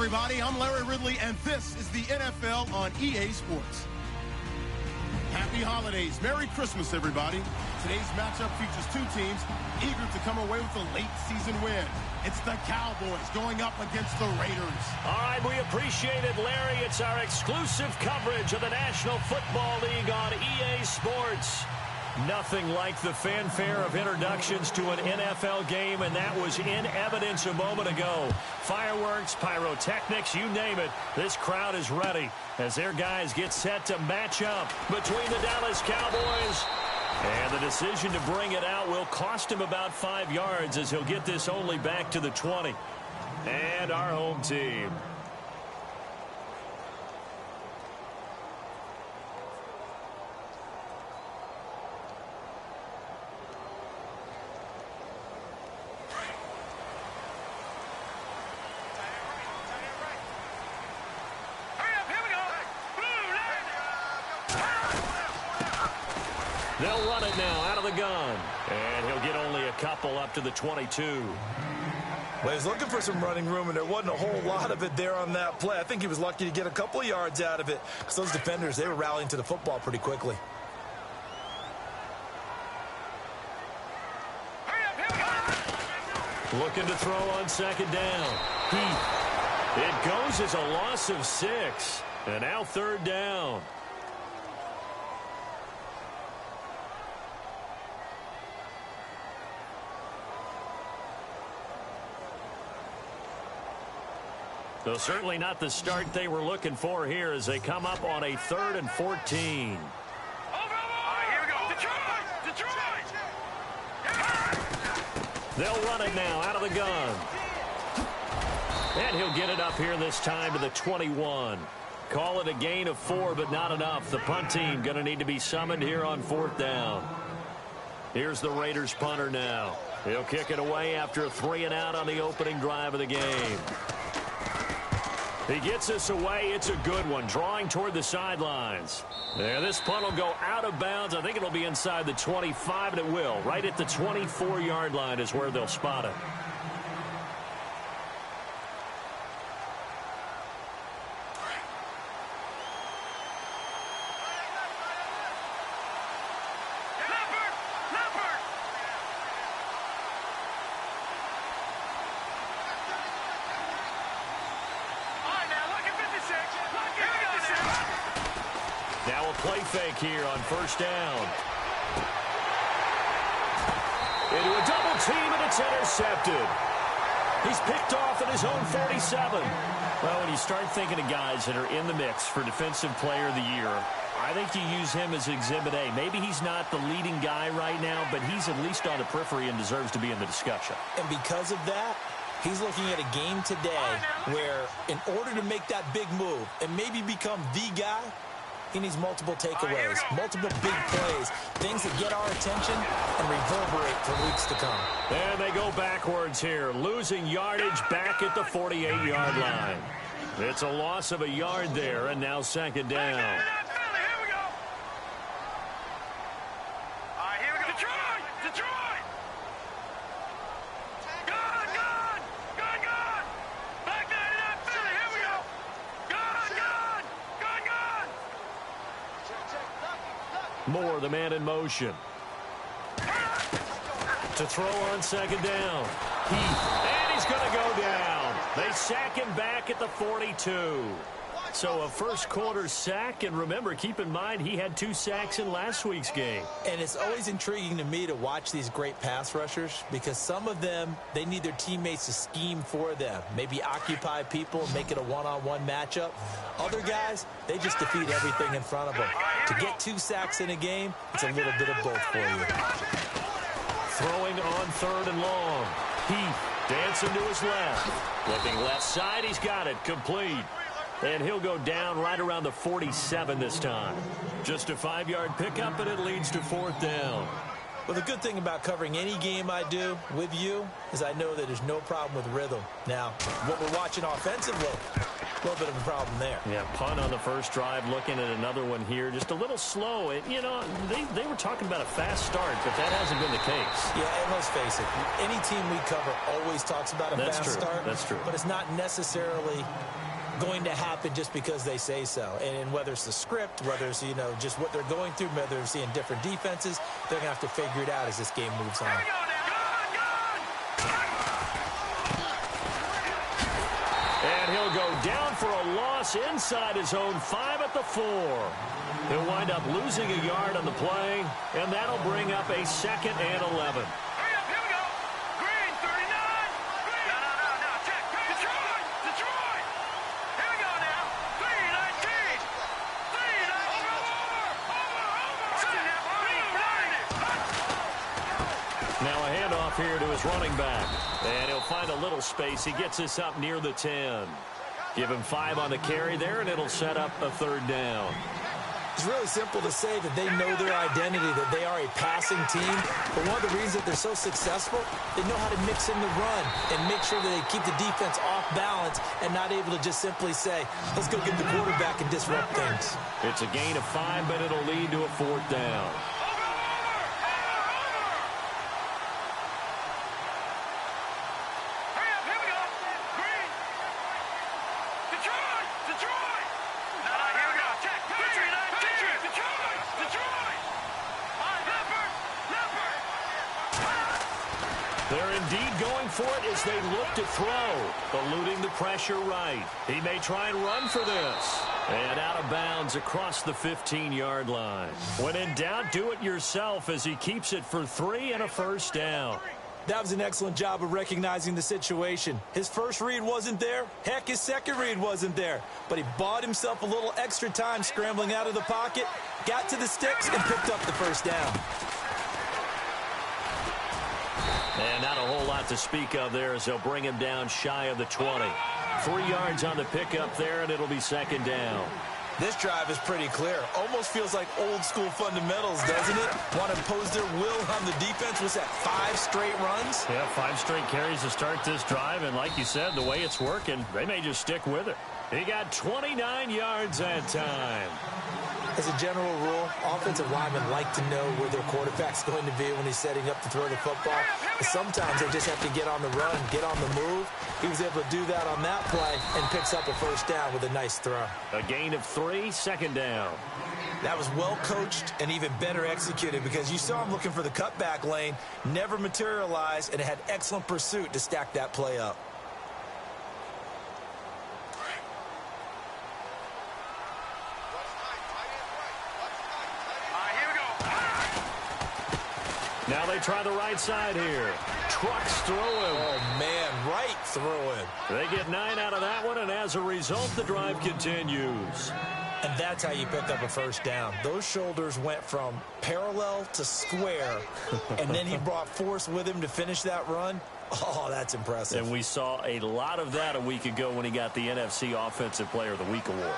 everybody. I'm Larry Ridley, and this is the NFL on EA Sports. Happy holidays. Merry Christmas, everybody. Today's matchup features two teams eager to come away with a late season win. It's the Cowboys going up against the Raiders. All right, we appreciate it, Larry. It's our exclusive coverage of the National Football League on EA Sports. Nothing like the fanfare of introductions to an NFL game, and that was in evidence a moment ago. Fireworks, pyrotechnics, you name it. This crowd is ready as their guys get set to match up between the Dallas Cowboys. And the decision to bring it out will cost him about 5 yards as he'll get this only back to the 20. And our home team. They'll run it now out of the gun. And he'll get only a couple up to the 22. Well, he's looking for some running room, and there wasn't a whole lot of it there on that play. I think he was lucky to get a couple of yards out of it because those defenders, they were rallying to the football pretty quickly. Looking to throw on second down. It goes as a loss of 6. And now third down. So certainly not the start they were looking for here as they come up on a 3rd and 14. Here we go. Detroit! They'll run it now out of the gun. And he'll get it up here this time to the 21. Call it a gain of 4, but not enough. The punt team going to need to be summoned here on 4th down. Here's the Raiders punter now. He'll kick it away after a 3-and-out on the opening drive of the game. He gets us away. It's a good one. Drawing toward the sidelines. There, this punt will go out of bounds. I think it'll be inside the 25, and it will. Right at the 24-yard line is where they'll spot it. Now a play fake here on 1st down. Into a double team, and it's intercepted. He's picked off at his own 47. Well, when you start thinking of guys that are in the mix for Defensive Player of the Year, I think you use him as Exhibit A. Maybe he's not the leading guy right now, but he's at least on the periphery and deserves to be in the discussion. And because of that, he's looking at a game today where in order to make that big move and maybe become the guy, he needs multiple takeaways, multiple big plays, things that get our attention and reverberate for weeks to come. And they go backwards here, losing yardage back at the 48-yard line. It's a loss of a yard there, and now 2nd down. Moore, the man in motion. To throw on 2nd down. And he's going to go down. They sack him back at the 42. So a first-quarter sack, and remember, keep in mind, he had 2 sacks in last week's game. And it's always intriguing to me to watch these great pass rushers because some of them, they need their teammates to scheme for them, maybe occupy people, make it a one-on-one matchup. Other guys, they just defeat everything in front of them. To get 2 sacks in a game, it's a little bit of both for you. Throwing on 3rd and long. Heath dancing to his left. Looking left side, he's got it, complete. And he'll go down right around the 47 this time. Just a 5-yard pickup, and it leads to 4th down. Well, the good thing about covering any game I do with you is I know that there's no problem with rhythm. Now, what we're watching offensively, A little bit of a problem there. Yeah, punt on the first drive, looking at another one here. Just a little slow. You know, they were talking about a fast start, but that hasn't been the case. Yeah, and let's face it, any team we cover always talks about a fast start. That's true. But it's not necessarily going to happen just because they say so. And whether it's the script, whether it's, you know, just what they're going through, whether they're seeing different defenses, they're going to have to figure it out as this game moves on. And he'll go down for a loss inside his own 5 at the 4. He'll wind up losing a yard on the play, and that'll bring up a 2nd and 11. Now a handoff here to his running back. And he'll find a little space. He gets us up near the 10. Give him 5 on the carry there, and it'll set up a 3rd down. It's really simple to say that they know their identity, that they are a passing team. But one of the reasons that they're so successful, they know how to mix in the run and make sure that they keep the defense off balance and not able to just simply say, let's go get the quarterback and disrupt things. It's a gain of 5, but it'll lead to a 4th down. They're indeed going for it as they look to throw. Eluding the pressure right. He may try and run for this. And out of bounds across the 15-yard line. When in doubt, do it yourself as he keeps it for 3 and a 1st down. That was an excellent job of recognizing the situation. His first read wasn't there. Heck, his second read wasn't there. But he bought himself a little extra time scrambling out of the pocket, got to the sticks, and picked up the 1st down. And not a whole lot to speak of there as they'll bring him down shy of the 20. 3 yards on the pickup there, and it'll be 2nd down. This drive is pretty clear. Almost feels like old-school fundamentals, doesn't it? Want to impose their will on the defense. Was that 5 straight runs? Yeah, 5 straight carries to start this drive, and like you said, the way it's working, they may just stick with it. He got 29 yards that time. As a general rule, offensive linemen like to know where their quarterback's going to be when he's setting up to throw the football. But sometimes they just have to get on the run, get on the move. He was able to do that on that play and picks up a 1st down with a nice throw. A gain of 3, 2nd down. That was well coached and even better executed because you saw him looking for the cutback lane, never materialized, and had excellent pursuit to stack that play up. Now they try the right side here. Trucks through him. Oh, man, right through him. They get 9 out of that one, and as a result, the drive continues. And that's how you pick up a 1st down. Those shoulders went from parallel to square, and then he brought force with him to finish that run. Oh, that's impressive. And we saw a lot of that a week ago when he got the NFC Offensive Player of the Week award.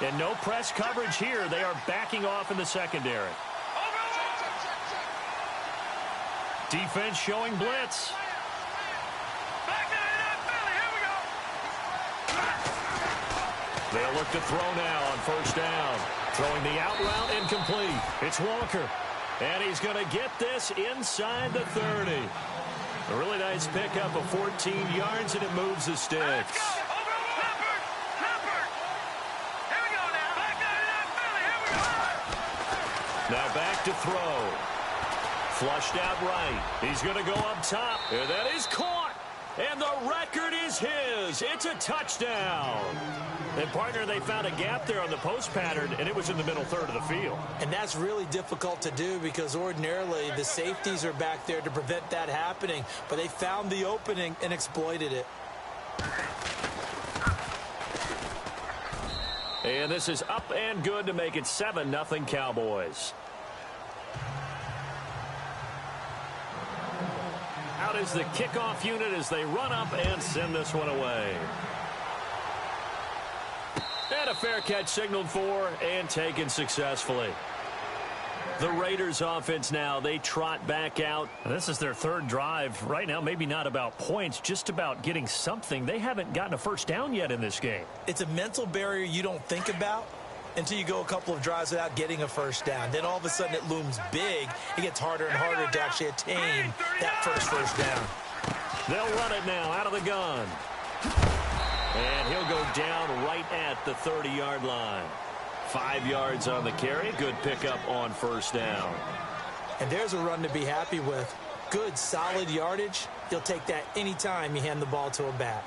And no press coverage here. They are backing off in the secondary. Defense showing blitz. They'll look to throw now on 1st down. Throwing the out route incomplete. It's Walker. And he's going to get this inside the 30. A really nice pickup of 14 yards, and it moves the sticks. Now back to throw. Flushed out right. He's going to go up top. And that is caught. And the record is his. It's a touchdown. And, partner, they found a gap there on the post pattern, and it was in the middle 3rd of the field. And that's really difficult to do because ordinarily the safeties are back there to prevent that happening. But they found the opening and exploited it. And this is up and good to make it 7-0 Cowboys. Out is the kickoff unit as they run up and send this one away. And a fair catch signaled for and taken successfully. The Raiders offense now, they trot back out. This is their third drive. Right now, maybe not about points, just about getting something. They haven't gotten a first down yet in this game. It's a mental barrier you don't think about until you go a couple of drives without getting a first down. Then all of a sudden it looms big. It gets harder and harder to actually attain that first down. They'll run it now out of the gun. And he'll go down right at the 30-yard line. 5 yards on the carry. Good pickup on first down. And there's a run to be happy with. Good, solid yardage. You'll take that anytime you hand the ball to a back.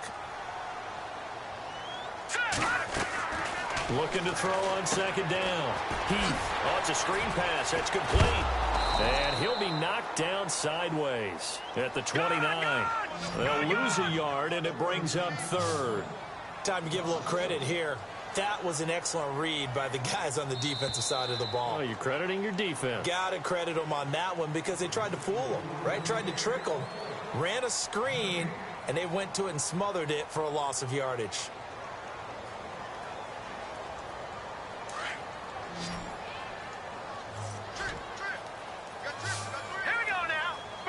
Looking to throw on second down. Oh, it's a screen pass. That's complete. And he'll be knocked down sideways at the 29. They'll lose a yard, and it brings up third. Time to give a little credit here. That was an excellent read by the guys on the defensive side of the ball. Oh, you're crediting your defense. Got to credit them on that one because they tried to fool them, right? Tried to trick them. Ran a screen, and they went to it and smothered it for a loss of yardage.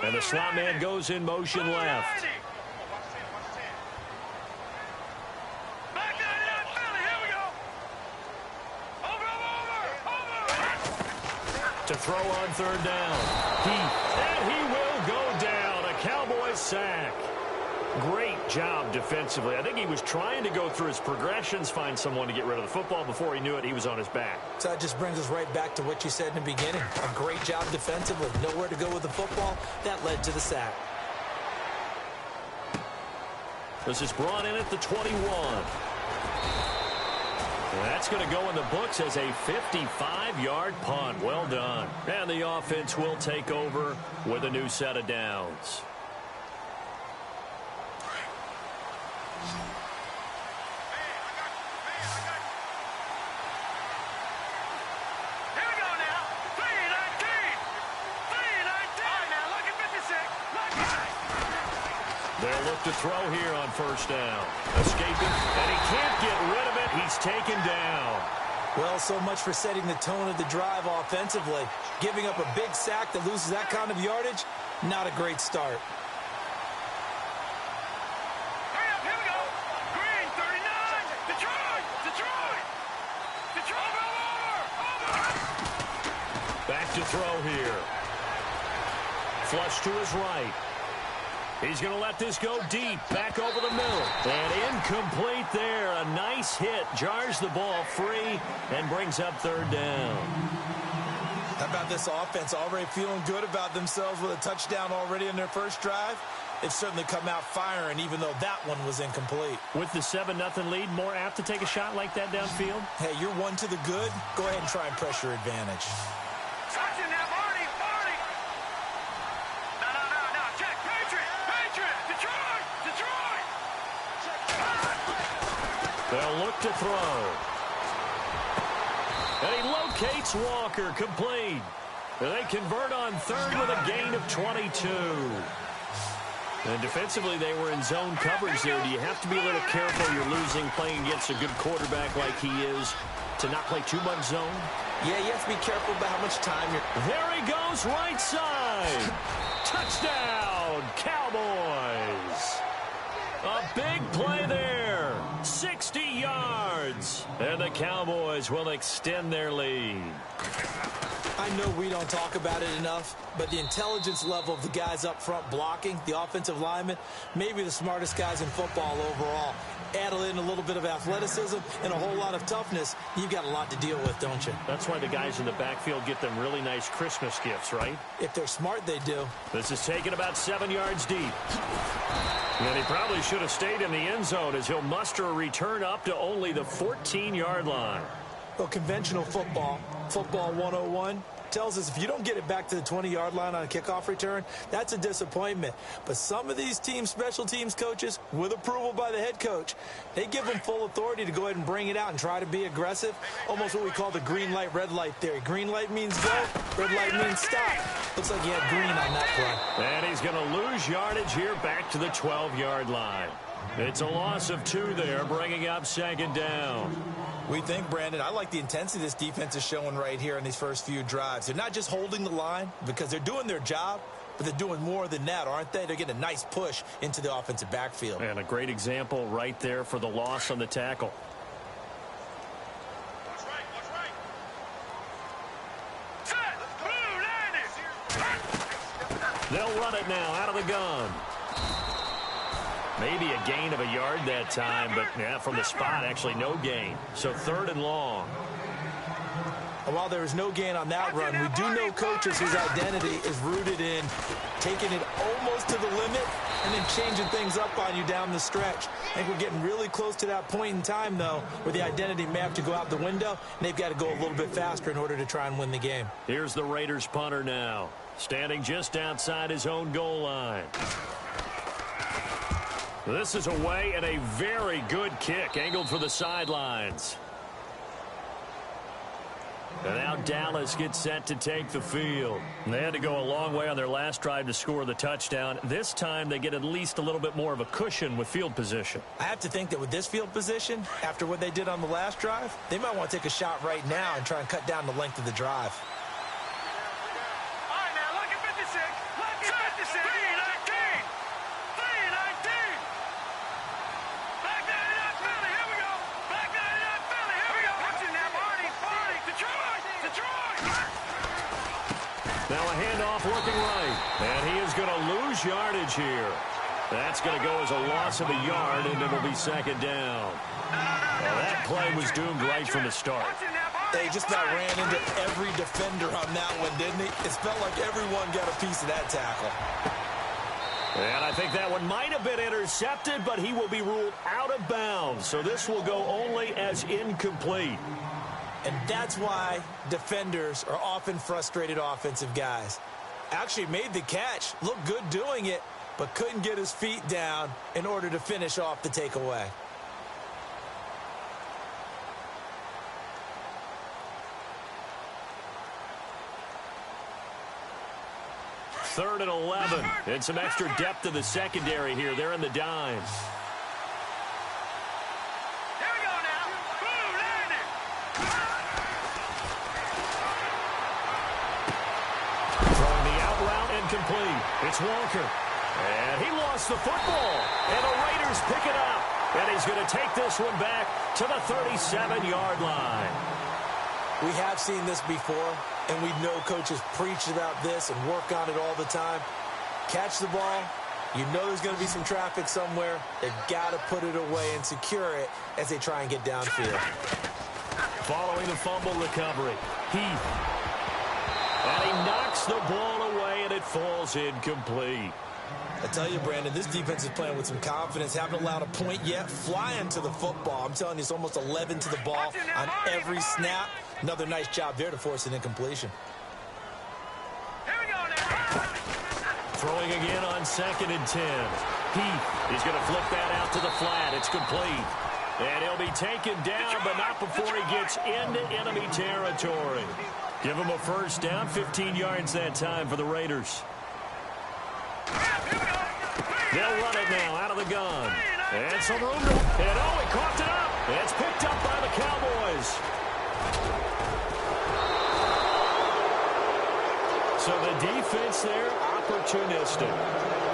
And the slot man goes in motion left. To throw on third down. And he will go down. A Cowboys sack. Great job defensively. I think he was trying to go through his progressions, find someone to get rid of the football. Before he knew it, he was on his back. So that just brings us right back to what you said in the beginning. A great job defensively. Nowhere to go with the football. That led to the sack. This is brought in at the 21. That's going to go in the books as a 55-yard punt. Well done. And the offense will take over with a new set of downs. They'll look to throw here on first down. Escaping, and he can't get rid of it. He's taken down. Well, so much for setting the tone of the drive offensively. Giving up a big sack that loses that kind of yardage, not a great start. Hurry up, here we go. Green, 39. Detroit. Over. Back to throw here. Flush to his right. He's going to let this go deep, back over the middle. And incomplete there. A nice hit. Jars the ball free and brings up third down. How about this offense already feeling good about themselves with a touchdown already in their first drive? They've certainly come out firing, even though that one was incomplete. With the 7-0 lead, more apt to take a shot like that downfield? Hey, you're one to the good. Go ahead and try and press your advantage. Touching now, Marty. No. Check. Patriot. Detroit. They'll look to throw. And he locates Walker, complete. And they convert on third with a gain of 22. And defensively, they were in zone coverage there. Do you have to be a little careful? You're losing, playing against a good quarterback like he is, to not play too much zone? Yeah, you have to be careful about how much time you're... There he goes, right side. Touchdown, Cowboys. A big play there. 60 yards. And the Cowboys will extend their lead. I know we don't talk about it enough, but the intelligence level of the guys up front blocking, the offensive linemen, maybe the smartest guys in football overall. Add in a little bit of athleticism and a whole lot of toughness, you've got a lot to deal with, don't you? That's why the guys in the backfield get them really nice Christmas gifts, right? If they're smart, they do. This is taken about 7 yards deep. And he probably should have stayed in the end zone as he'll muster a return up to only the 14-yard line. Well, conventional football 101, tells us if you don't get it back to the 20-yard line on a kickoff return, that's a disappointment. But some of these team special teams coaches, with approval by the head coach, they give them full authority to go ahead and bring it out and try to be aggressive. Almost what we call the green light, red light theory. Green light means go, red light means stop. Looks like he had green on that play. And he's going to lose yardage here back to the 12-yard line. It's a loss of 2 there, bringing up second down. We think, Brandon, I like the intensity this defense is showing right here in these first few drives. They're not just holding the line because they're doing their job, but they're doing more than that, aren't they? They're getting a nice push into the offensive backfield. And a great example right there for the loss on the tackle. They'll run it now out of the gun. Maybe a gain of a yard that time, but yeah, from the spot, actually no gain. So 3rd and long. And while there is no gain on that run, we do know coaches whose identity is rooted in taking it almost to the limit and then changing things up on you down the stretch. I think we're getting really close to that point in time, though, where the identity may have to go out the window, and they've got to go a little bit faster in order to try and win the game. Here's the Raiders punter now, standing just outside his own goal line. This is away and a very good kick, angled for the sidelines. And now Dallas gets set to take the field. They had to go a long way on their last drive to score the touchdown. This time they get at least a little bit more of a cushion with field position. I have to think that with this field position, after what they did on the last drive, they might want to take a shot right now and try and cut down the length of the drive. All right, now, look at 56. Look at 56. 3-19. 3-19. Back 99 Philly. Here we go. Back 99 Philly. Here we go. Watching that. Barney. Detroit. Detroit. Now a handoff looking right. And he is going to lose yardage here. That's going to go as a loss of a yard, and it'll be second down. Well, that play was doomed right from the start. They just about ran into every defender on that one, didn't he? It felt like everyone got a piece of that tackle. And I think that one might have been intercepted, but he will be ruled out of bounds. So this will go only as incomplete. And that's why defenders are often frustrated offensive guys. Actually made the catch, looked good doing it, but couldn't get his feet down in order to finish off the takeaway. Third and 11. And some extra depth to the secondary here. They're in the dimes. Here we go now. Boom, landed. Throwing the out route incomplete. It's Walker. And he lost the football. And the Raiders pick it up. And he's going to take this one back to the 37-yard line. We have seen this before, and we know coaches preach about this and work on it all the time. Catch the ball. You know there's going to be some traffic somewhere. They've got to put it away and secure it as they try and get downfield. Following the fumble recovery, Heath. And he knocks the ball away, and it falls incomplete. I tell you, Brandon, this defense is playing with some confidence. Haven't allowed a point yet. Flying to the football. I'm telling you, it's almost 11 to the ball on every snap. Another nice job there to force an incompletion. Here we go now. Throwing again on 2nd and 10. Heath is going to flip that out to the flat. It's complete. And he'll be taken down, but not before he gets into enemy territory. Give him a first down, 15 yards that time for the Raiders. They'll run it now out of the gun. And some room to... And oh, he coughed it up. It's picked up by the Cowboys. So the defense there, opportunistic.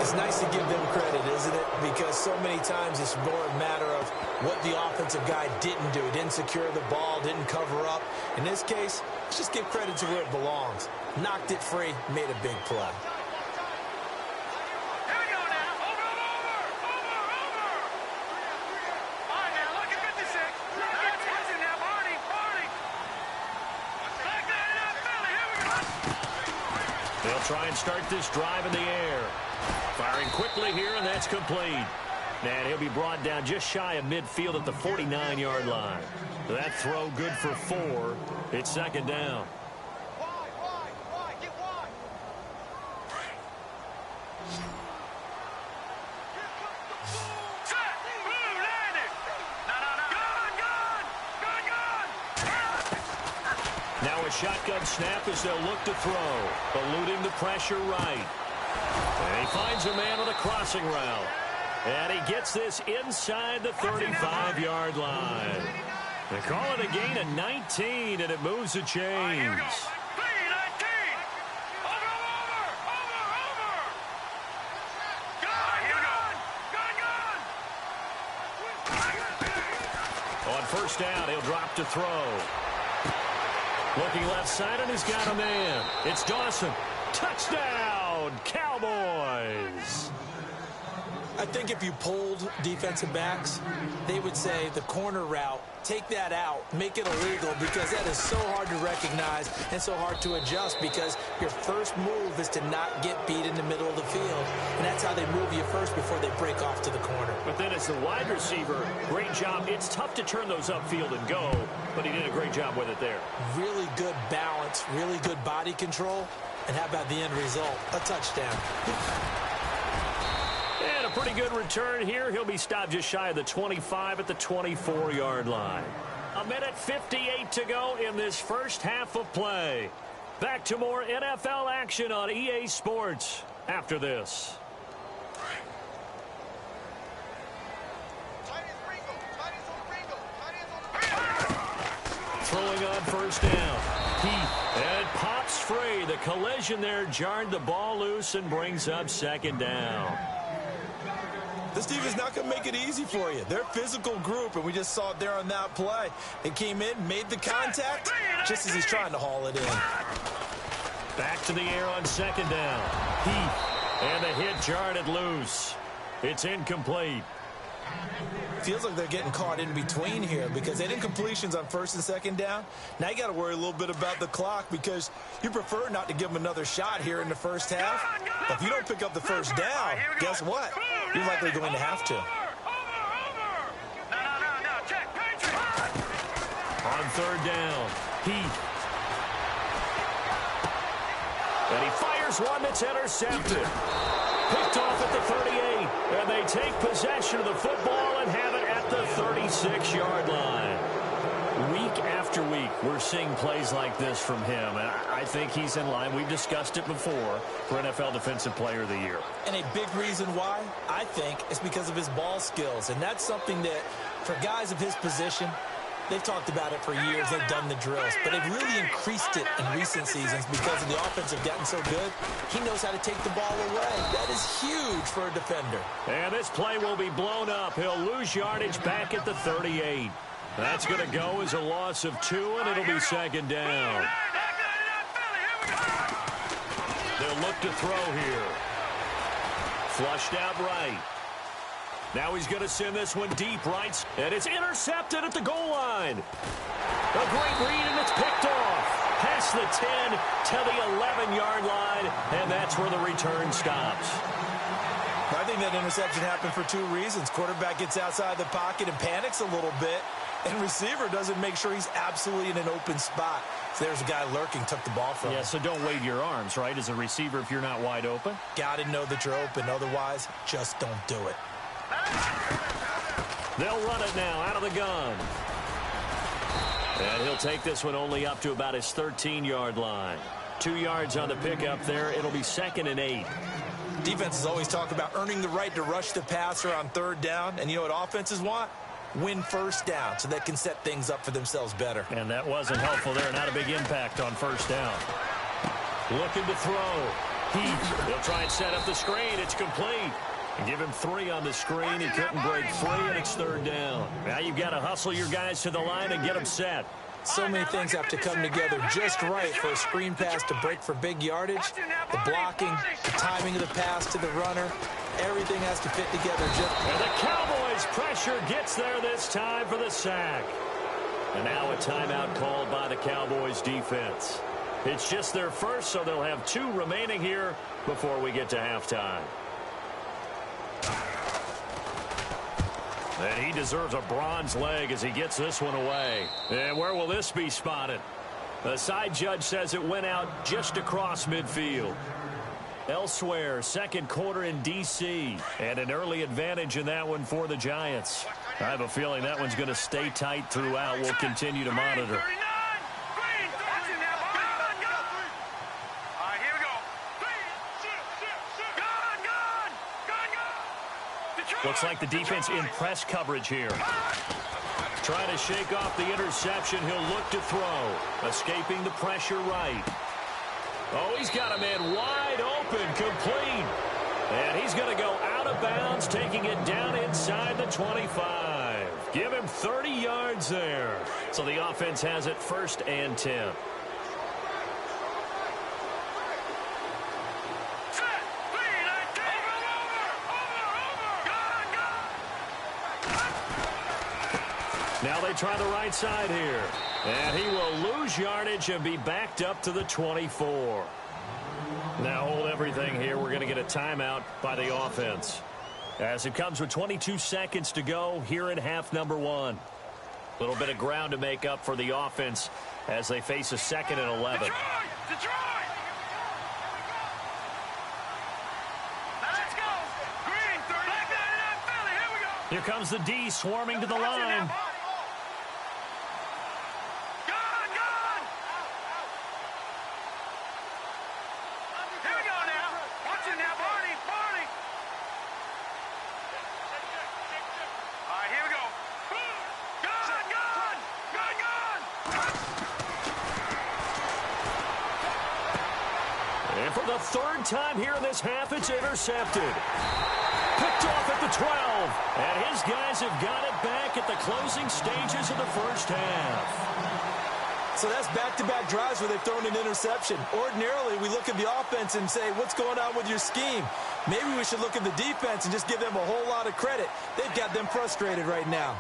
It's nice to give them credit, isn't it? Because so many times it's more a matter of what the offensive guy didn't do. Didn't secure the ball, didn't cover up. In this case, let's just give credit to where it belongs. Knocked it free, made a big play. They'll try and start this drive in the air. Firing quickly here, and that's complete. And he'll be brought down just shy of midfield at the 49-yard line. That throw good for 4. It's second down. Now a shotgun snap as they'll look to throw. Eluding the pressure right. And he finds a man on a crossing route. And he gets this inside the 35-yard line. They call it a gain of 19, and it moves the chains. On first down, he'll drop to throw. Looking left side, and he's got a man. It's Dawson. Touchdown, Cowboys. I think if you polled defensive backs, they would say the corner route, take that out, make it illegal, because that is so hard to recognize and so hard to adjust, because your first move is to not get beat in the middle of the field. And that's how they move you first before they break off to the corner. But then as the wide receiver, great job. It's tough to turn those upfield and go, but he did a great job with it there. Really good balance, really good body control. And how about the end result? A touchdown. And a pretty good return here. He'll be stopped just shy of the 25 at the 24-yard line. 1:58 to go in this first half of play. Back to more NFL action on EA Sports after this. Throwing on first down. And it pops free. The collision there jarred the ball loose and brings up second down. This team is not going to make it easy for you. They're a physical group, and we just saw it there on that play. It came in, made the contact, just as he's trying to haul it in. Back to the air on second down. And the hit jarred it loose. It's incomplete. Feels like they're getting caught in between here because they didn't incompletions on first and second down. Now you got to worry a little bit about the clock because you prefer not to give them another shot here in the first half. But if you don't pick up the first down, guess what? You're likely going to have to. On third down, and he fires one that's intercepted. Picked off at the 38, and they take possession of the football and have it at the 36-yard line. Week after week, we're seeing plays like this from him, and I think he's in line. We've discussed it before for NFL Defensive Player of the Year. And a big reason why, I think, is because of his ball skills, and that's something that, for guys of his position, they've talked about it for years. They've done the drills. But they've really increased it in recent seasons because of the offense have gotten so good. He knows how to take the ball away. That is huge for a defender. And this play will be blown up. He'll lose yardage back at the 38. That's going to go as a loss of 2, and it'll be second down. They'll look to throw here. Flushed out right. Now he's going to send this one deep right, and it's intercepted at the goal line. A great read, and it's picked off. Past the 10 to the 11-yard line, and that's where the return stops. I think that interception happened for 2 reasons. Quarterback gets outside the pocket and panics a little bit, and receiver doesn't make sure he's absolutely in an open spot. So there's a guy lurking, took the ball from him. Yeah, so don't wave your arms, right, as a receiver if you're not wide open. Got to know that you're open. Otherwise, just don't do it. They'll run it now out of the gun. And he'll take this one only up to about his 13-yard line. 2 yards on the pickup there. It'll be 2nd and 8. Defenses always talk about earning the right to rush the passer on third down. And you know what offenses want? Win first down so they can set things up for themselves better. And that wasn't helpful there. Not a big impact on first down. Looking to throw. He'll try and set up the screen. It's complete. Give him 3 on the screen. He couldn't break free, and it's third down. Now you've got to hustle your guys to the line and get them set. So many things have to come together just right for a screen pass to break for big yardage. The blocking, the timing of the pass to the runner, everything has to fit together just. And the Cowboys' pressure gets there this time for the sack. And now a timeout called by the Cowboys defense. It's just their first, so they'll have 2 remaining here before we get to halftime. And he deserves a bronze leg as he gets this one away. And where will this be spotted? The side judge says it went out just across midfield. Elsewhere, second quarter in D.C. And an early advantage in that one for the Giants. I have a feeling that one's going to stay tight throughout. We'll continue to monitor. Detroit! Looks like the defense in press coverage here. Trying to shake off the interception. He'll look to throw. Escaping the pressure right. Oh, he's got a man wide open, complete. And he's going to go out of bounds, taking it down inside the 25. Give him 30 yards there. So the offense has it 1st and 10. Now they try the right side here. And he will lose yardage and be backed up to the 24. Now hold everything here. We're going to get a timeout by the offense. As it comes with 22 seconds to go here in half number 1. A little bit of ground to make up for the offense as they face a 2nd and 11. Detroit! Let's go! Green, 30. Black 99 Philly, here we go! Here comes the D swarming to the line. The 3rd time here in this half, it's intercepted. Picked off at the 12. And his guys have got it back at the closing stages of the 1st half. So that's back-to-back drives where they've thrown an interception. Ordinarily, we look at the offense and say, what's going on with your scheme? Maybe we should look at the defense and just give them a whole lot of credit. They've got them frustrated right now.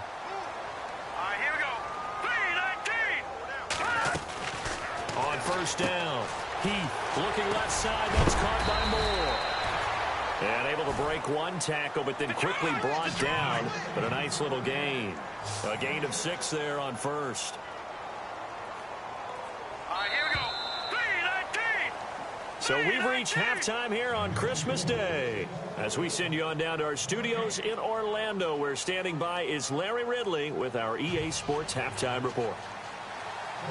All right, here we go. 3-19. On 1st down. Heath looking left side. That's caught by Moore. And able to break one tackle, but then quickly brought down. But a nice little gain. A gain of 6 there on 1st. All right, here we go. 3-19. So we've reached halftime here on Christmas Day. As we send you on down to our studios in Orlando, where standing by is Larry Ridley with our EA Sports Halftime Report.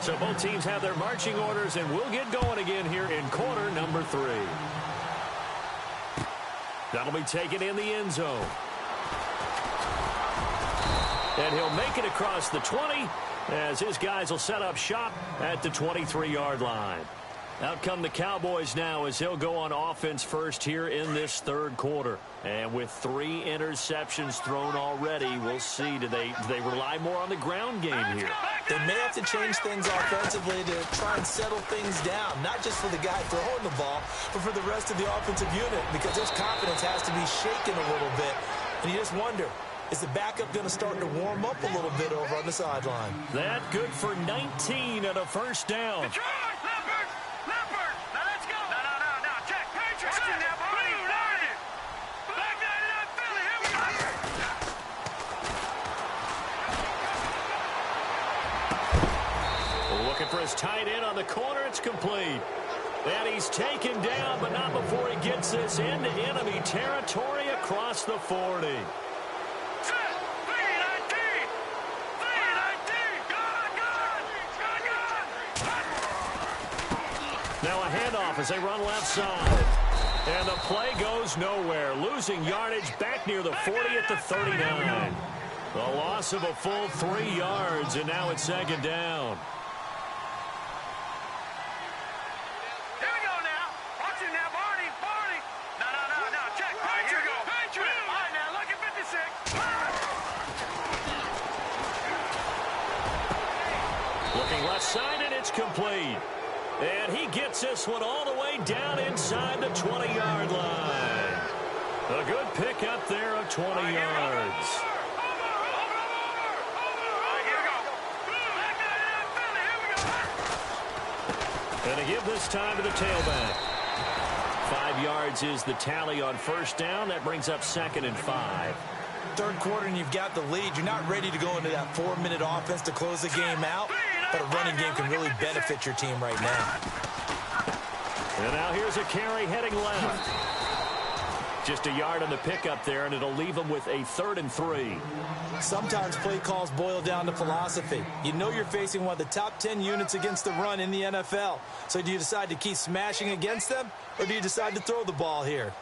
So both teams have their marching orders, and we'll get going again here in quarter number 3. That'll be taken in the end zone. And he'll make it across the 20 as his guys will set up shop at the 23-yard line. Out come the Cowboys now as he'll go on offense first here in this 3rd quarter. And with 3 interceptions thrown already, we'll see, do they rely more on the ground game here? They may have to change things offensively to try and settle things down, not just for the guy throwing the ball, but for the rest of the offensive unit, because his confidence has to be shaken a little bit. And you just wonder, is the backup going to start to warm up a little bit over on the sideline? That good for 19 and a 1st down. Detroit! Leopard! Now let's go! No, check! Patriots! Watch it now, Blue 90! Black 99 Philly, here we go! Looking for his tight end on the corner. It's complete. And he's taken down, but not before he gets this into enemy territory across the 40. Now a handoff as they run left side. And the play goes nowhere. Losing yardage back near the 40 at the 39. The loss of a full 3 yards, and now it's 2nd down. Here we go now. Watch it now, Barney. No, check. All right, here we go. Patriot. All right, now, look at 56. Looking left side, and it's complete. And he gets this one all the way down inside the 20-yard line. A good pick up there of 20 yards. And to give this time to the tailback. 5 yards is the tally on 1st down. That brings up 2nd and 5. 3rd quarter and you've got the lead. You're not ready to go into that 4-minute offense to close the game out, but a running game can really benefit your team right now. And now here's a carry heading left. Just a yard on the pickup there, and it'll leave them with a 3rd and 3. Sometimes play calls boil down to philosophy. You know you're facing one of the top 10 units against the run in the NFL. So do you decide to keep smashing against them, or do you decide to throw the ball here?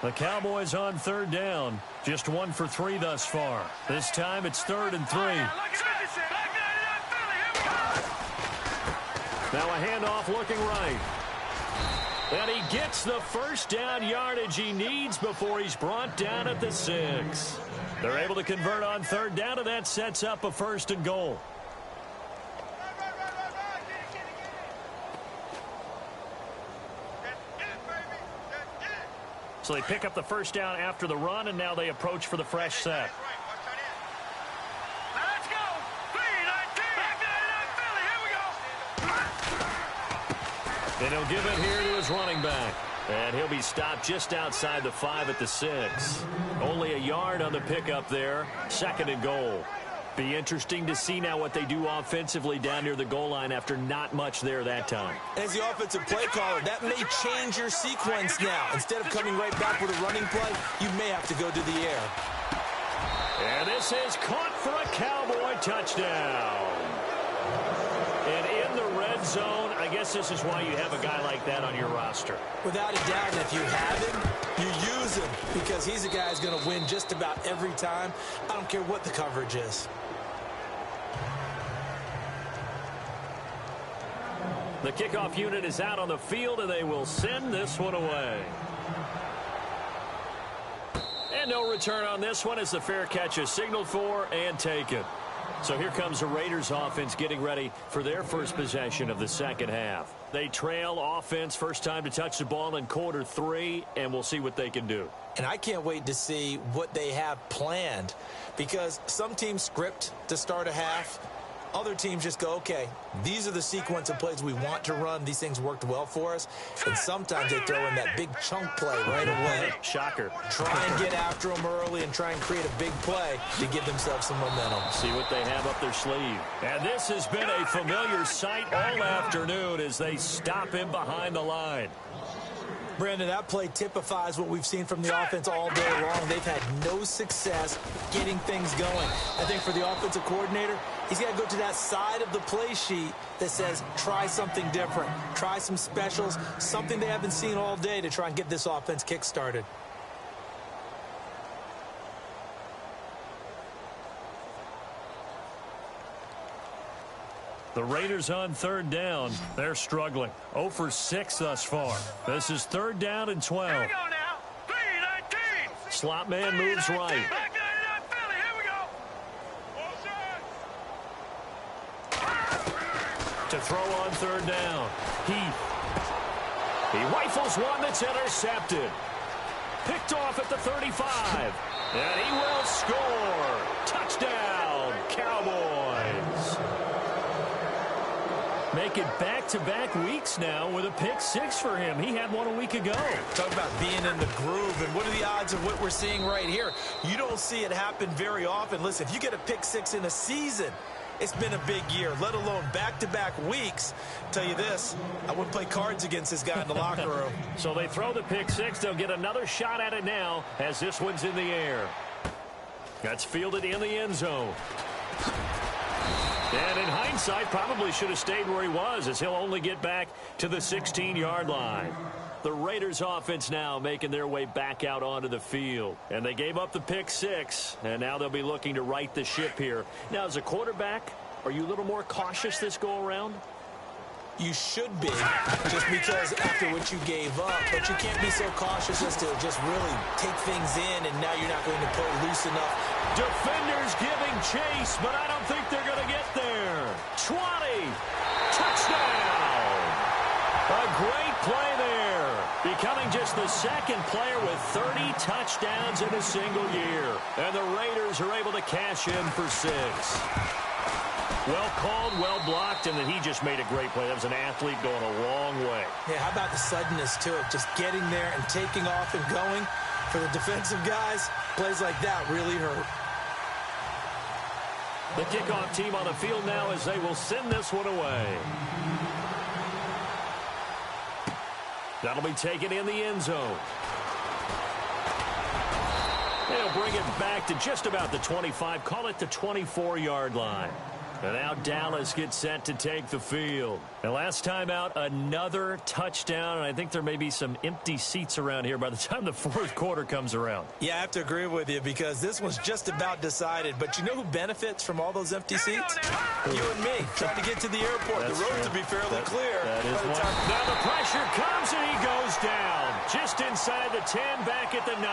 The Cowboys on third down. Just 1 for 3 thus far. This time it's 3rd and 3. Now a handoff looking right. And he gets the first down yardage he needs before he's brought down at the 6. They're able to convert on third down, and that sets up a 1st and goal. So they pick up the first down after the run, and now they approach for the fresh set. Let's go. 3-19. And he'll give it here to his running back. And he'll be stopped just outside the 5 at the 6. Only a yard on the pickup there. 2nd and goal. Be interesting to see now what they do offensively down near the goal line after not much there that time. As the offensive play caller, that may change your sequence now. Instead of coming right back with a running play, you may have to go to the air. And this is caught for a Cowboy touchdown. And in the red zone, I guess this is why you have a guy like that on your roster. Without a doubt, and if you have him, you use him because he's a guy who's going to win just about every time. I don't care what the coverage is. The kickoff unit is out on the field, and they will send this one away. And no return on this one as the fair catch is signaled for and taken. So here comes the Raiders offense getting ready for their first possession of the second half. They trail offense first time to touch the ball in quarter 3, and we'll see what they can do. And I can't wait to see what they have planned because some teams script to start a half. Other teams just go, okay, these are the sequence of plays we want to run. These things worked well for us. And sometimes they throw in that big chunk play right away. Shocker. Try and get after them early and try and create a big play to give themselves some momentum. See what they have up their sleeve. And this has been a familiar sight all afternoon as they stop him behind the line. Brandon, that play typifies what we've seen from the offense all day long. They've had no success getting things going. I think for the offensive coordinator, he's got to go to that side of the play sheet that says try something different, try some specials, something they haven't seen all day to try and get this offense kick-started. The Raiders on third down. They're struggling. 0 for 6 thus far. This is 3rd down and 12. Here we go now. 3-19. Slot man moves right. Back 99 Philly. Here we go. To throw on third down. He rifles one that's intercepted. Picked off at the 35. And he will score. Touchdown, Cowboys. Make it back-to-back weeks now with a pick 6 for him. He had one a week ago. Talk about being in the groove, and what are the odds of what we're seeing right here? You don't see it happen very often. Listen, if you get a pick 6 in a season, it's been a big year, let alone back-to-back weeks. Tell you this, I wouldn't play cards against this guy in the locker room. So they throw the pick 6. They'll get another shot at it now as this one's in the air. That's fielded in the end zone. And in hindsight, probably should have stayed where he was as he'll only get back to the 16-yard line. The Raiders offense now making their way back out onto the field. And they gave up the pick 6, and now they'll be looking to right the ship here. Now, as a quarterback, are you a little more cautious this go-around? You should be, just because after what you gave up, but you can't be so cautious as to just really take things in, and now you're not going to play loose enough. Defenders giving chase, but I don't think they're going to get there. 20. Touchdown. A great play there. Becoming just the second player with 30 touchdowns in a single year. And the Raiders are able to cash in for 6. Well called, well blocked, and then he just made a great play. That was an athlete going a long way. Yeah, how about the suddenness to it? Just getting there and taking off and going. For the defensive guys, plays like that really hurt. The kickoff team on the field now as they will send this one away. That'll be taken in the end zone. They'll bring it back to just about the 25, call it the 24-yard line. And now Dallas gets set to take the field. And last time out, another touchdown. And I think there may be some empty seats around here by the time the fourth quarter comes around. Yeah, I have to agree with you because this one's just about decided. But you know who benefits from all those empty seats? You and me, trying to get to the airport. That's the road true. to be fairly clear. That is one. Now the pressure comes and he goes down. Just inside the 10, back at the 9.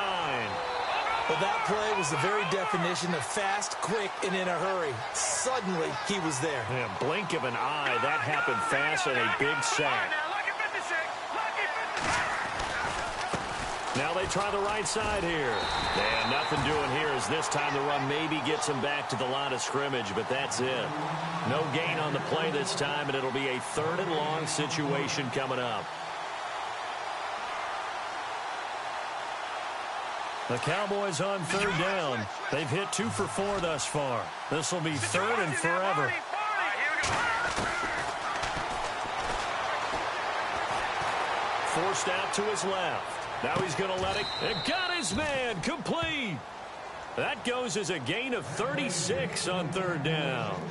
Well, that play was the very definition of fast, quick, and in a hurry. Suddenly, he was there. Yeah, blink of an eye. That happened fast and a big sack. Now they try the right side here. And nothing doing here as this time the run maybe gets him back to the line of scrimmage, but that's it. No gain on the play this time, and it'll be a 3rd and long situation coming up. The Cowboys on 3rd down. They've hit 2 for 4 thus far. This will be 3rd and forever. Forced out to his left. Now he's going to let it. And got his man complete. That goes as a gain of 36 on 3rd down.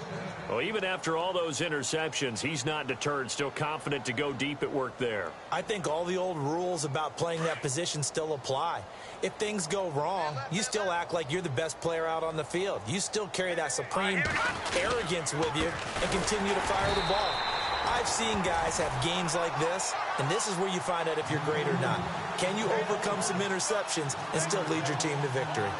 Well, even after all those interceptions, he's not deterred, still confident to go deep at work there. I think all the old rules about playing that position still apply. If things go wrong, you still act like you're the best player out on the field. You still carry that supreme arrogance with you and continue to fire the ball. I've seen guys have games like this, and this is where you find out if you're great or not. Can you overcome some interceptions and still lead your team to victory?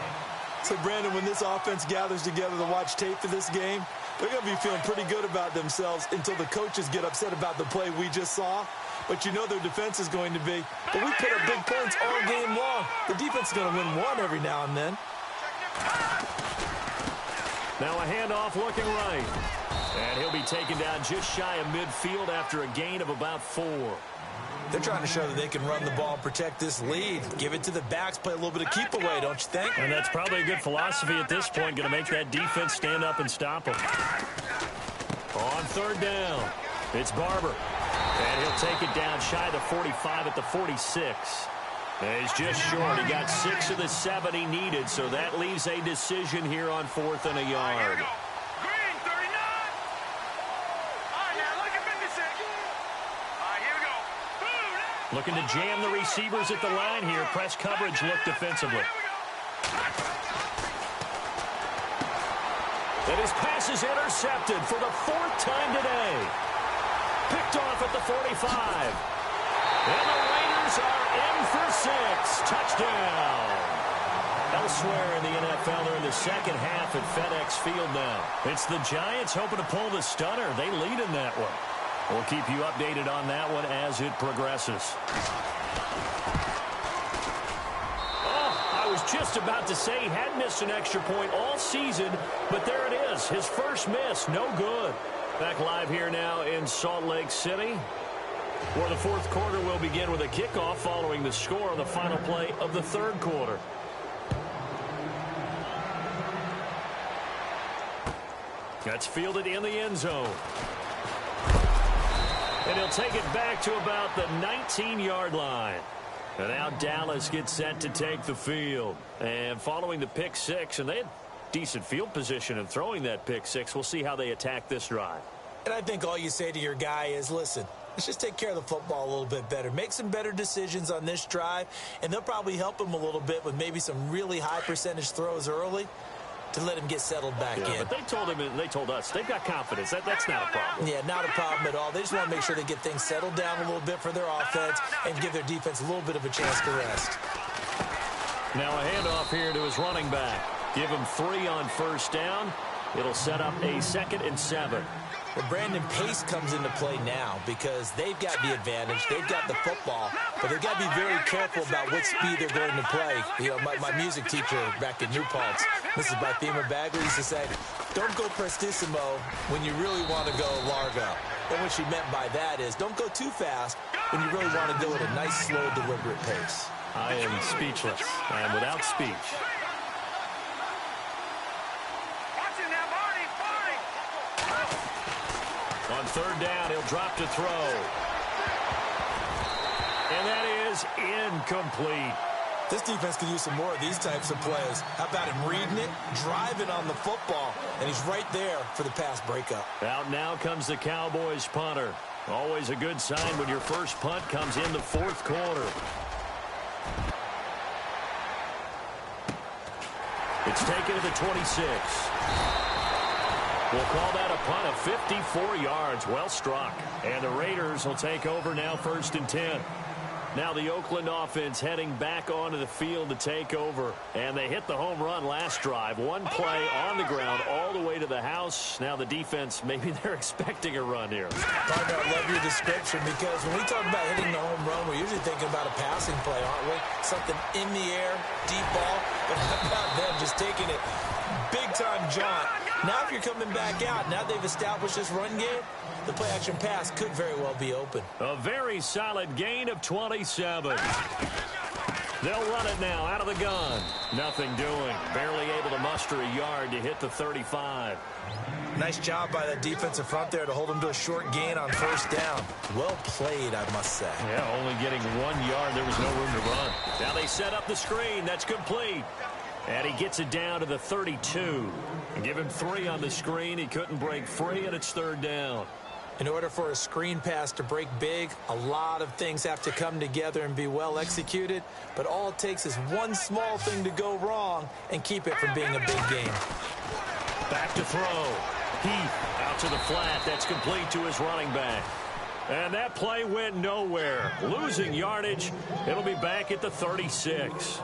So, Brandon, when this offense gathers together to watch tape for this game, they're going to be feeling pretty good about themselves until the coaches get upset about the play we just saw. But you know their defense is going to be. But we put up big points all game long. The defense is going to win one every now and then. Now a handoff looking right. And he'll be taken down just shy of midfield after a gain of about 4. They're trying to show that they can run the ball and protect this lead. Give it to the backs, play a little bit of keep away, don't you think? And that's probably a good philosophy at this point, going to make that defense stand up and stop them. On 3rd down, it's Barber. And he'll take it down shy of the 45 at the 46. And he's just short. He got 6 of the 7 he needed, so that leaves a decision here on 4th and a yard. Green, 39. All right, now look at 56. All right, here we go. Boom. Looking to jam the receivers at the line here. Press coverage look defensively. And his pass is intercepted for the 4th time today. Picked off at the 45. And the Raiders are in for 6. Touchdown. Elsewhere in the NFL, they're in the second half at FedEx Field now. It's the Giants hoping to pull the stunner. They lead in that one. We'll keep you updated on that one as it progresses. I was just about to say he had missed an extra point all season, but there it is. His first miss, no good. Back live here now in Salt Lake City, where the 4th quarter will begin with a kickoff following the score on the final play of the 3rd quarter. That's fielded in the end zone. And he'll take it back to about the 19-yard line. And now Dallas gets set to take the field. And following the pick 6, and they had decent field position in throwing that pick 6. We'll see how they attack this drive. And I think all you say to your guy is, listen, let's just take care of the football a little bit better. Make some better decisions on this drive, and they'll probably help him a little bit with maybe some really high percentage throws early to let him get settled back in. But they told him, and they told us, they've got confidence. That's not a problem. Yeah, not a problem at all. They just want to make sure they get things settled down a little bit for their offense and give their defense a little bit of a chance to rest. Now a handoff here to his running back. Give him 3 on 1st down. It'll set up a 2nd and 7. Well, Brandon, pace comes into play now because they've got the advantage. They've got the football, but they've got to be very careful about what speed they're going to play. You know, my music teacher back in New Paltz, Mrs. Bythema Bagley, used to say, don't go prestissimo when you really want to go largo. And what she meant by that is don't go too fast when you really want to go at a nice, slow, deliberate pace. I am speechless. I am without speech. On 3rd down, he'll drop to throw. And that is incomplete. This defense could use some more of these types of plays. How about him reading it, driving on the football, and he's right there for the pass breakup. Out now comes the Cowboys punter. Always a good sign when your first punt comes in the fourth quarter. It's taken to the 26. We'll call that a punt of 54 yards. Well struck. And the Raiders will take over now, 1st and 10. Now the Oakland offense heading back onto the field to take over. And they hit the home run last drive. One play on the ground all the way to the house. Now the defense, maybe they're expecting a run here. Parker, I love your description, because when we talk about hitting the home run, we're usually thinking about a passing play, aren't we? Something in the air, deep ball. But how about them just taking it big-time jaunt? Now if you're coming back out, now they've established this run game, the play-action pass could very well be open. A very solid gain of 27. They'll run it now out of the gun. Nothing doing. Barely able to muster a yard to hit the 35. Nice job by that defensive front there to hold them to a short gain on 1st down. Well played, I must say. Yeah, only getting 1 yard. There was no room to run. Now they set up the screen. That's complete. And he gets it down to the 32. And give him 3 on the screen. He couldn't break free, and it's 3rd down. In order for a screen pass to break big, a lot of things have to come together and be well executed. But all it takes is one small thing to go wrong and keep it from being a big game. Back to throw. Heath out to the flat. That's complete to his running back. And that play went nowhere. Losing yardage. It'll be back at the 36.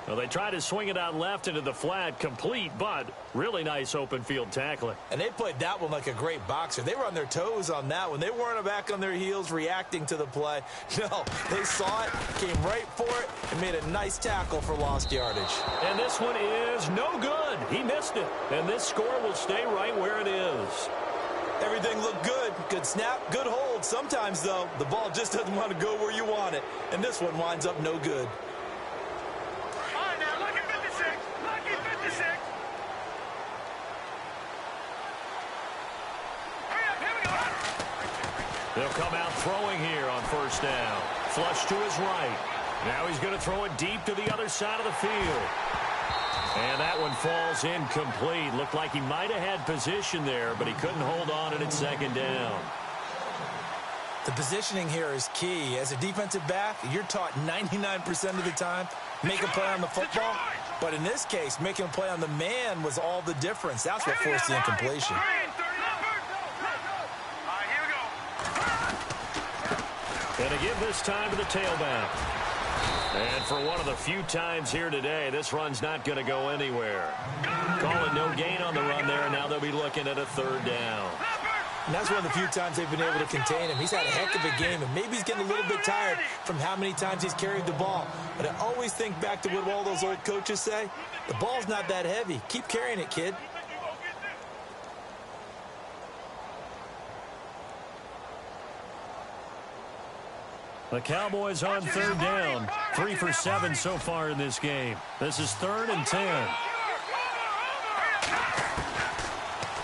Well, they tried to swing it out left into the flat, complete, but really nice open field tackling. And they played that one like a great boxer. They were on their toes on that one. They weren't back on their heels reacting to the play. No, they saw it, came right for it, and made a nice tackle for lost yardage. And this one is no good. He missed it. And this score will stay right where it is. Everything looked good. Good snap, good hold. Sometimes, though, the ball just doesn't want to go where you want it. And this one winds up no good. They'll come out throwing here on 1st down. Flush to his right. Now he's going to throw it deep to the other side of the field. And that one falls incomplete. Looked like he might have had position there, but he couldn't hold on and it's 2nd down. The positioning here is key. As a defensive back, you're taught 99% of the time, make a play on the football. But in this case, making a play on the man was all the difference. That's what forced the incompletion. And to give this time to the tailback. And for one of the few times here today, this run's not going to go anywhere. Calling no gain on the run there, and now they'll be looking at a 3rd down. And that's one of the few times they've been able to contain him. He's had a heck of a game, and maybe he's getting a little bit tired from how many times he's carried the ball. But I always think back to what all those old coaches say. The ball's not that heavy. Keep carrying it, kid. The Cowboys on 3rd down. 3 for 7 so far in this game. This is 3rd and 10.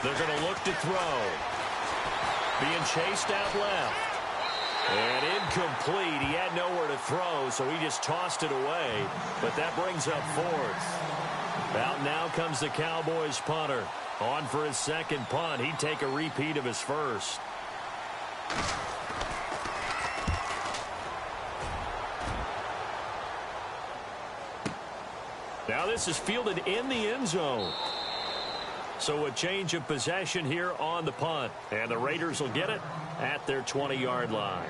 They're going to look to throw. Being chased out left. And incomplete. He had nowhere to throw, so he just tossed it away. But that brings up 4th. Out now comes the Cowboys punter. On for his 2nd punt. He'd take a repeat of his first. Now this is fielded in the end zone. So a change of possession here on the punt. And the Raiders will get it at their 20-yard line.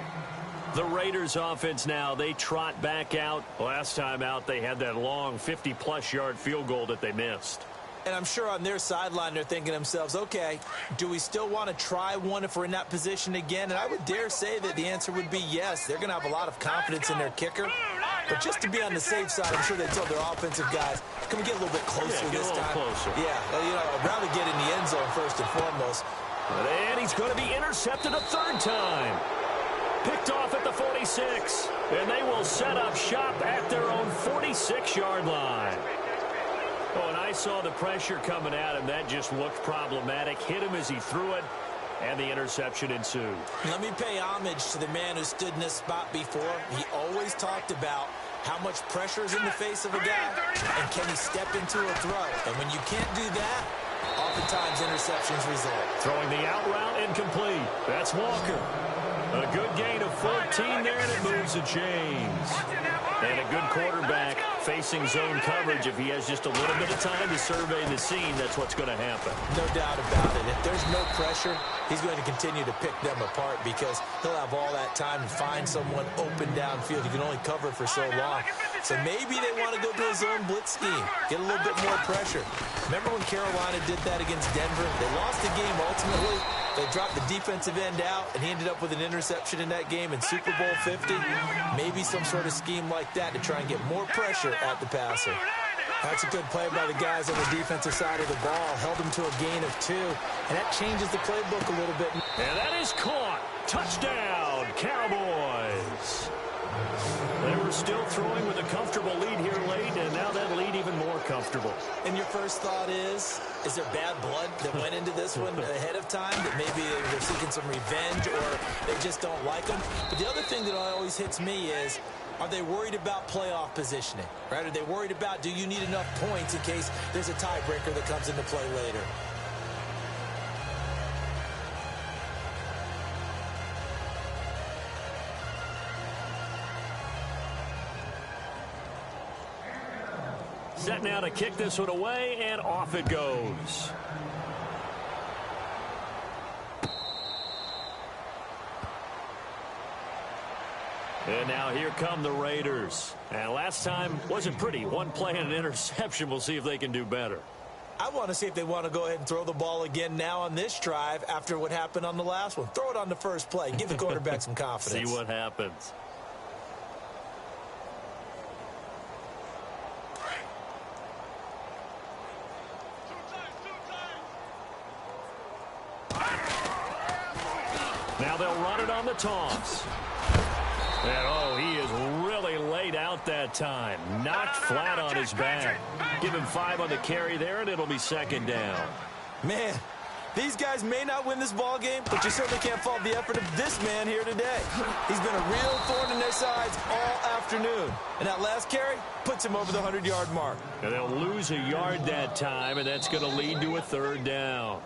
The Raiders offense now, they trot back out. Last time out, they had that long 50-plus yard field goal that they missed. And I'm sure on their sideline they're thinking to themselves, okay, do we still want to try one if we're in that position again? And I would dare say that the answer would be yes. They're going to have a lot of confidence in their kicker. But just to be on the safe side, I'm sure they told their offensive guys, can we get a little bit closer this time? Closer. Yeah, I'd rather get in the end zone first and foremost. And he's going to be intercepted a 3rd time. Picked off at the 46. And they will set up shop at their own 46-yard line. Oh, and I saw the pressure coming at him. That just looked problematic. Hit him as he threw it, and the interception ensued. Let me pay homage to the man who stood in this spot before. He always talked about how much pressure is in the face of a guy, and can he step into a throw? And when you can't do that, oftentimes interceptions result. Throwing the out route incomplete. That's Walker. A good gain of 14 there, and it moves the chains. And a good quarterback facing zone coverage. If he has just a little bit of time to survey the scene, that's what's going to happen. No doubt about it. If there's no pressure, he's going to continue to pick them apart because he'll have all that time to find someone open downfield. He can only cover for so long. So maybe they want to go to a zone blitz scheme, get a little bit more pressure. Remember when Carolina did that against Denver? They lost the game ultimately. They dropped the defensive end out, and he ended up with an interception in that game in Super Bowl 50. Maybe some sort of scheme like that to try and get more pressure at the passer. That's a good play by the guys on the defensive side of the ball. Held them to a gain of 2, and that changes the playbook a little bit. And that is caught. Touchdown, Cowboys. They were still throwing with a comfortable lead here late, and now that lead even more comfortable. And your first thought is there bad blood that went into this one ahead of time, that maybe they're seeking some revenge or they just don't like them? But the other thing that always hits me is, are they worried about playoff positioning? Right? Are they worried about, do you need enough points in case there's a tiebreaker that comes into play later? Set now to kick this one away, and off it goes. And now here come the Raiders. And last time wasn't pretty. One play and an interception. We'll see if they can do better. I want to see if they want to go ahead and throw the ball again now on this drive after what happened on the last one. Throw it on the first play. Give the quarterback some confidence. See what happens. Now they'll run it on the toss. And, oh, he is really laid out that time. Knocked flat on his back. Give him 5 on the carry there, and it'll be second down. Man, these guys may not win this ball game, but you certainly can't fault the effort of this man here today. He's been a real thorn in their sides all afternoon. And that last carry puts him over the 100-yard mark. And they'll lose a yard that time, and that's going to lead to a third down.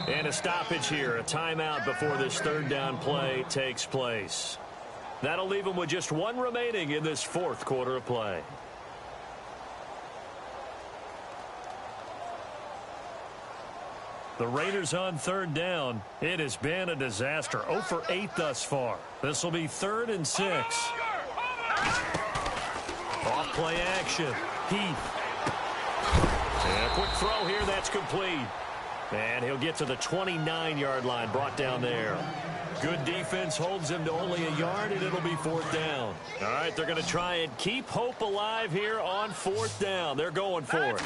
And a stoppage here, a timeout before this third down play takes place. That'll leave them with just 1 remaining in this fourth quarter of play. The Raiders on third down. It has been a disaster. 0 for 8 thus far. This will be 3rd and 6. Off play action. Heath. And a quick throw here, that's complete. And he'll get to the 29-yard line, brought down there. Good defense holds him to only a yard, and it'll be 4th down. All right, they're going to try and keep hope alive here on 4th down. They're going for it.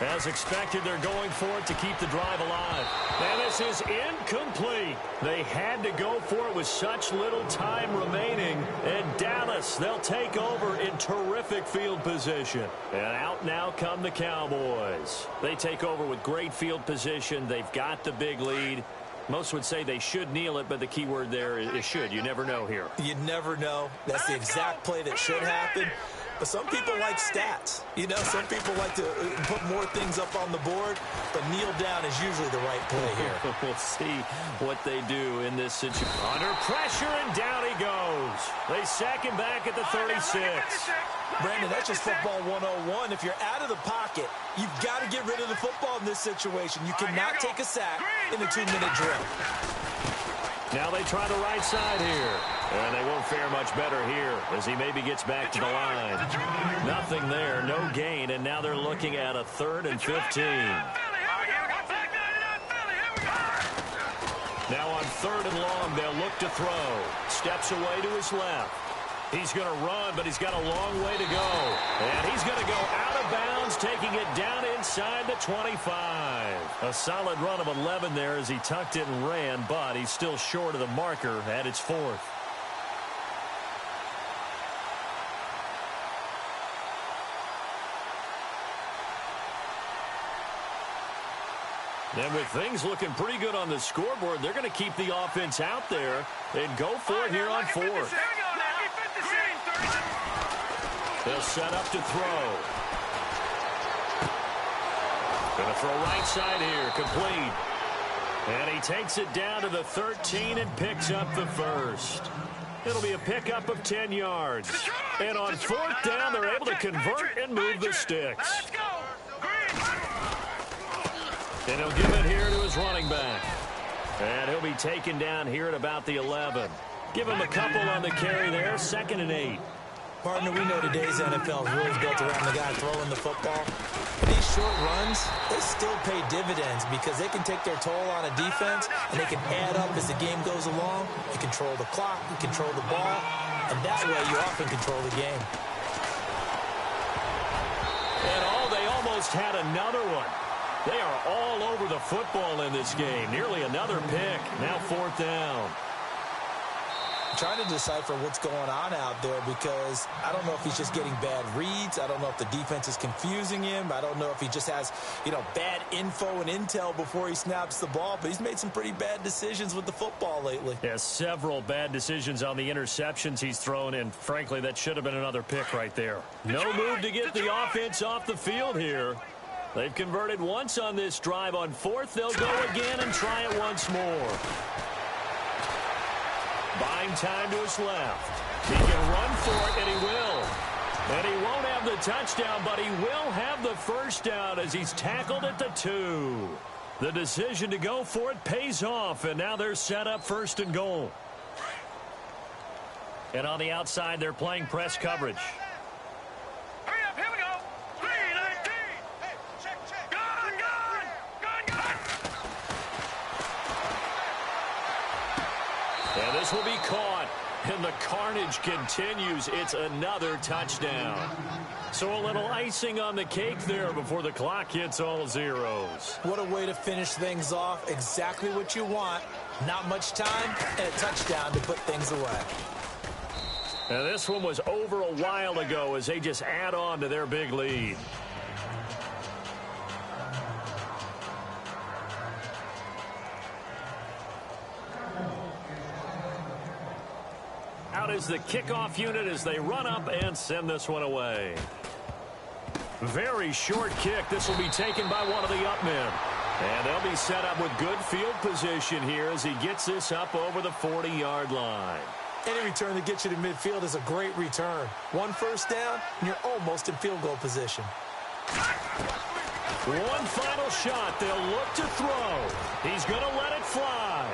As expected, they're going for it to keep the drive alive. And this is incomplete. They had to go for it with such little time remaining. And Dallas, they'll take over in terrific field position. And out now come the Cowboys. They take over with great field position. They've got the big lead. Most would say they should kneel it, but the key word there is should. You never know here. You never know. That's the exact play that should happen. But some people like stats. You know, some people like to put more things up on the board, but kneel down is usually the right play here. We'll see what they do in this situation. Under pressure, and down he goes. They sack him back at the 36. Brandon, that's just football 101. If you're out of the pocket, you've got to get rid of the football in this situation. You cannot take a sack in a 2-minute drill. Now they try the right side here. And they won't fare much better here as he maybe gets back to the line. Nothing there, no gain, and now they're looking at a 3rd and 15. Now on 3rd and long, they'll look to throw. Steps away to his left. He's going to run, but he's got a long way to go. And he's going to go out of bounds, taking it down inside the 25. A solid run of 11 there as he tucked it and ran, but he's still short of the marker at its 4th. And with things looking pretty good on the scoreboard, they're going to keep the offense out there and go for it here on fourth. They'll set up to throw. Going to throw right side here, complete. And he takes it down to the 13 and picks up the first. It'll be a pickup of 10 yards. And on fourth down, they're able to convert and move the sticks. And he'll give it here to his running back. And he'll be taken down here at about the 11. Give him a couple on the carry there, 2nd and 8. Partner, we know today's NFL is really built around the guy throwing the football. These short runs, they still pay dividends because they can take their toll on a defense and they can add up as the game goes along. You control the clock, you control the ball, and that way you often control the game. And they almost had another one. They are all over the football in this game. Nearly another pick. Now 4th down. I'm trying to decipher what's going on out there because I don't know if he's just getting bad reads. I don't know if the defense is confusing him. I don't know if he just has, bad info and intel before he snaps the ball. But he's made some pretty bad decisions with the football lately. Yeah, several bad decisions on the interceptions he's thrown, and frankly, that should have been another pick right there. No move to get the offense off the field here. They've converted once on this drive. On fourth, they'll go again and try it once more. Buying time to his left. He can run for it, and he will. And he won't have the touchdown, but he will have the first down as he's tackled at the 2. The decision to go for it pays off, and now they're set up 1st and goal. And on the outside, they're playing press coverage. And this will be caught, and the carnage continues. It's another touchdown. So a little icing on the cake there before the clock hits all zeros. What a way to finish things off. Exactly what you want. Not much time, and a touchdown to put things away. And this one was over a while ago as they just add on to their big lead. Out is the kickoff unit as they run up and send this one away. Very short kick. This will be taken by one of the up men. And they'll be set up with good field position here as he gets this up over the 40-yard line. Any return that gets you to midfield is a great return. 1 first down, and you're almost in field goal position. One final shot. They'll look to throw. He's going to let it fly.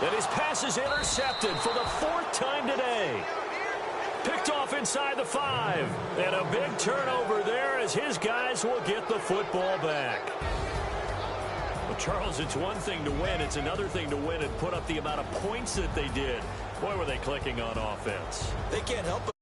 And his pass is intercepted for the 4th time today. Picked off inside the 5. And a big turnover there as his guys will get the football back. Well, Charles, it's one thing to win. It's another thing to win and put up the amount of points that they did. Boy, were they clicking on offense. They can't help it.